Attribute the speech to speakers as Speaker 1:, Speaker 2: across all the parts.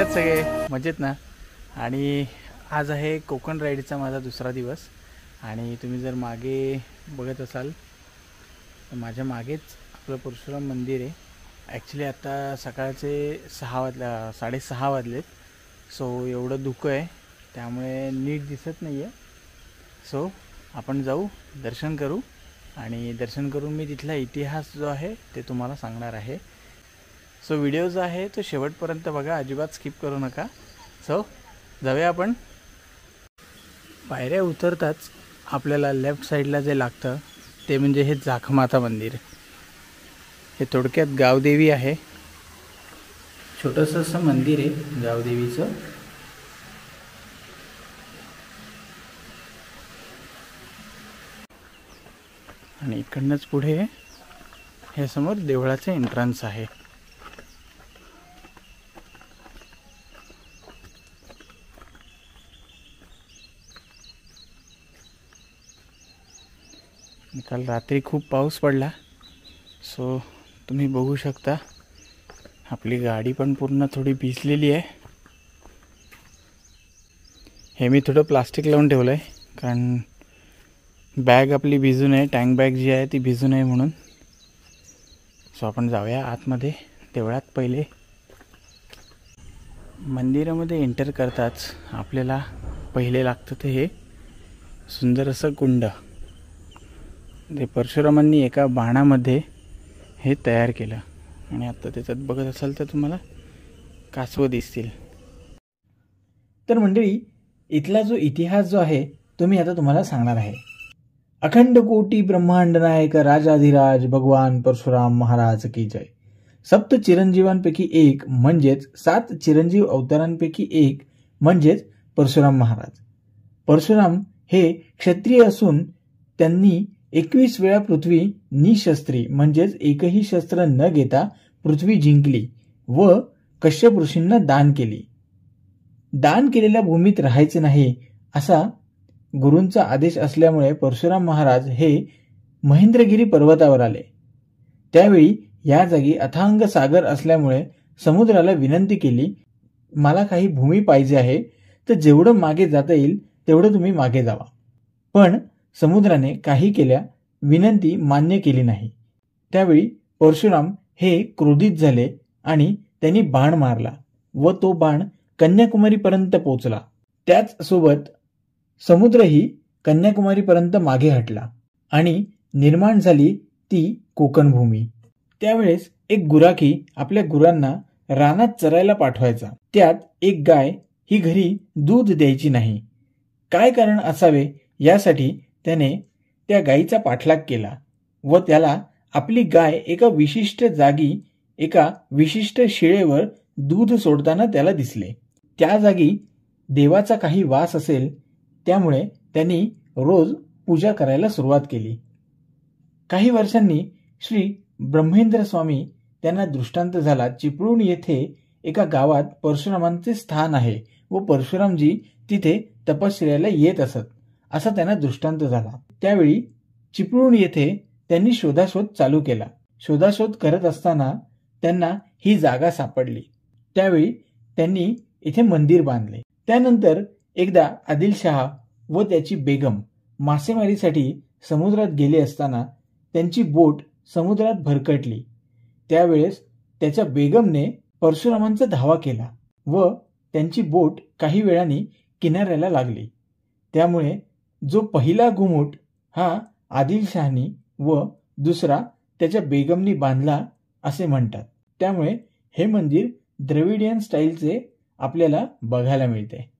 Speaker 1: आहेत सगळे मजेत ना? आणि आज आहे कोकण राईडचा माझा दुसरा दिवस आणि तुम्ही जर मागे बघत असाल तर माझ्या मागेच आपलं परशुराम मंदिर आहे. ॲक्च्युली आता सकाळचे 6:30 वाजलेत. सो एवढं धुकं आहे त्यामुळे नीट दिसत नाही आहे. सो आपण जाऊ, दर्शन करू आणि दर्शन करून मी तिथला इतिहास जो आहे ते तुम्हाला सांगणार आहे. सो व्हिडिओ जो आहे तो शेवटपर्यंत बघा, अजिबात स्किप करू नका. सो जाऊया आपण. पायऱ्या उतरताच आपल्याला लेफ्ट साईडला जे लागतं ते म्हणजे हे जाखमाता मंदिर. हे थोडक्यात गावदेवी आहे. छोटंसं असं मंदिर आहे गावदेवीचं. आणि इकडनंच पुढे हे समोर देवळाचं एंट्रन्स आहे. काल रात्री खूप पाऊस पडला. सो तुम्ही बघू शकता आपली गाडी पण पूर्ण थोडी भिजलेली आहे. हे मी थोडं प्लास्टिक लावून ठेवलं आहे कारण बॅग आपली भिजू नये, टँक बॅग जी आहे ती भिजू नये म्हणून. सो आपण जाऊया आतमध्ये. देवळात पहिले मंदिरामध्ये एंटर करताच आपल्याला पहिले लागतं ते हे सुंदर असं कुंड. ते परशुरामांनी एका बाणामध्ये हे तयार केलं आणि आता त्याच्यात बघत असाल तर तुम्हाला कासवं दिसतील.
Speaker 2: तर मंडळी, इथला जो इतिहास जो आहे तो मी आता तुम्हाला सांगणार आहे. अखंड कोटी ब्रह्मांड नायक राजाधिराज भगवान परशुराम महाराज की जय. सप्त चिरंजीवांपैकी एक म्हणजेच 7 चिरंजीव अवतारांपैकी एक म्हणजेच परशुराम महाराज. परशुराम हे क्षत्रिय असून त्यांनी 21 वेळा पृथ्वी निशस्त्री म्हणजेच एकही शस्त्र न घेता पृथ्वी जिंकली व कश्यप ऋषींना दान केली. दान केलेल्या भूमीत राहायचे नाही असा गुरूंचा आदेश असल्यामुळे परशुराम महाराज हे महेंद्रगिरी पर्वतावर आले. त्यावेळी या जागी अथांग सागर असल्यामुळे समुद्राला विनंती केली, मला काही भूमी पाहिजे आहे, तर जेवढं मागे जाता येईल तेवढं तुम्ही मागे जावा. पण समुद्राने काही केल्या विनंती मान्य केली नाही. त्यावेळी परशुराम हे क्रोधित झाले आणि त्यांनी बाण मारला व तो बाण कन्याकुमारीपर्यंत पोचला. त्याच सोबत समुद्रही कन्याकुमारीपर्यंत मागे हटला आणि निर्माण झाली ती कोकण भूमी. त्यावेळेस एक गुराखी आपल्या गुरांना रानात चरायला पाठवायचा. त्यात एक गाय ही घरी दूध द्यायची नाही. काय कारण असावे यासाठी त्याने त्या गायीचा पाठलाग केला व त्याला आपली गाय एका विशिष्ट जागी एका विशिष्ट शिळेवर दूध सोडताना त्याला दिसले. त्या जागी देवाचा काही वास असेल त्यामुळे त्यांनी रोज पूजा करायला सुरुवात केली. काही वर्षांनी श्री ब्रह्मेंद्र स्वामी त्यांना दृष्टांत झाला, चिपळूण येथे एका गावात परशुरामांचे स्थान आहे व परशुरामजी तिथे तपश्चर्याला येत असत असा त्यांना दृष्टांत झाला. त्यावेळी चिपळूण येथे त्यांनी शोधाशोध चालू केला. शोधाशोध करत असताना त्यांना ही जागा सापडली. त्यावेळी त्यांनी इथे मंदिर बांधले. त्यानंतर एकदा आदिलशहा व त्याची बेगम मासेमारीसाठी समुद्रात गेले असताना त्यांची बोट समुद्रात भरकटली. त्यावेळेस त्याच्या बेगमने परशुरामांचा धावा केला व त्यांची बोट काही वेळाने किनाऱ्याला लागली. त्यामुळे जो पहिला घुमुट हा आदिलशहानी व दुसरा त्याच्या बेगमनी बांधला असे म्हणतात. त्यामुळे हे मंदिर द्रविडियन स्टाईलचे आपल्याला बघायला मिळते.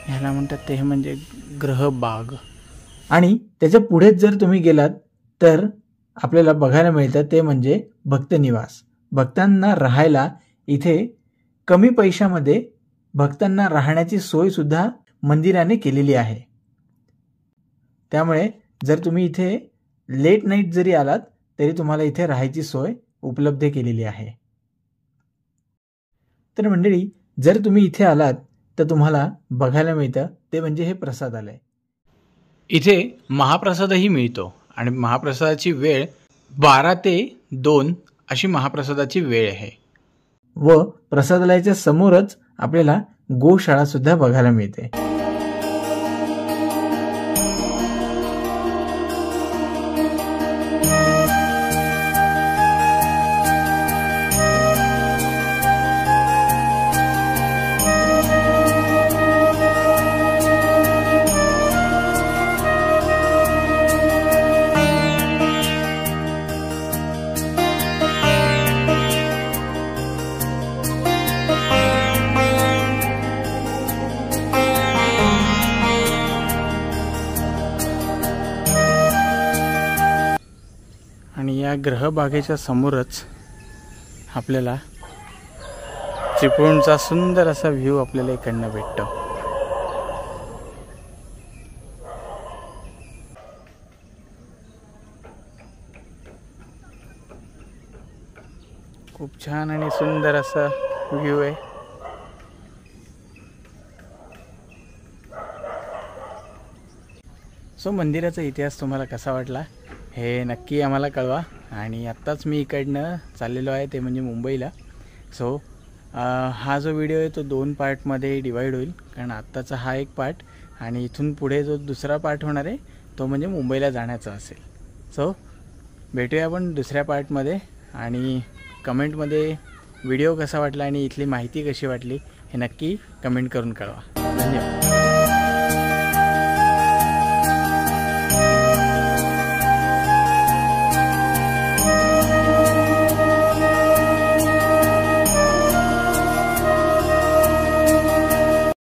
Speaker 1: ह्याला म्हणतात ते म्हणजे ग्रहबाग.
Speaker 2: आणि त्याच्या पुढेच जर तुम्ही गेलात तर आपल्याला बघायला मिळतं ते म्हणजे भक्त निवास. भक्तांना राहायला इथे कमी पैशामध्ये भक्तांना राहण्याची सोय सुद्धा मंदिराने केलेली आहे. त्यामुळे जर तुम्ही इथे लेट नाईट जरी आलात तरी तुम्हाला इथे राहायची सोय उपलब्ध केलेली आहे. तर मंडळी, जर तुम्ही इथे आलात तर तुम्हाला बघायला मिळतं ते म्हणजे हे प्रसादालय.
Speaker 1: इथे महाप्रसादही मिळतो आणि महाप्रसादाची वेळ 12 ते 2 अशी महाप्रसादाची वेळ आहे.
Speaker 2: व प्रसादालयाच्या समोरच आपल्याला गोशाळा सुद्धा बघायला मिळते.
Speaker 1: आणि या ग्रहबागेच्या समोरच आपल्याला चिपळूणचा सुंदर असा व्ह्यू आपल्याला इकडनं भेटतो. खूप छान आणि सुंदर असा व्ह्यू आहे. सो मंदिराचा इतिहास तुम्हाला कसा वाटला हे नक्की आम्हाला कळवा. आणि आत्ताच मी इकडनं चाललेलो आहे ते म्हणजे मुंबईला. सो हा जो व्हिडिओ आहे तो 2 पार्टमध्ये डिवाईड होईल, कारण आत्ताचा हा एक पार्ट आणि इथून पुढे जो दुसरा पार्ट होणार आहे तो म्हणजे मुंबईला जाण्याचा असेल. सो भेटूया आपण दुसऱ्या पार्टमध्ये. आणि कमेंटमध्ये व्हिडिओ कसा वाटला आणि इथली माहिती कशी वाटली हे नक्की कमेंट करून कळवा. धन्यवाद.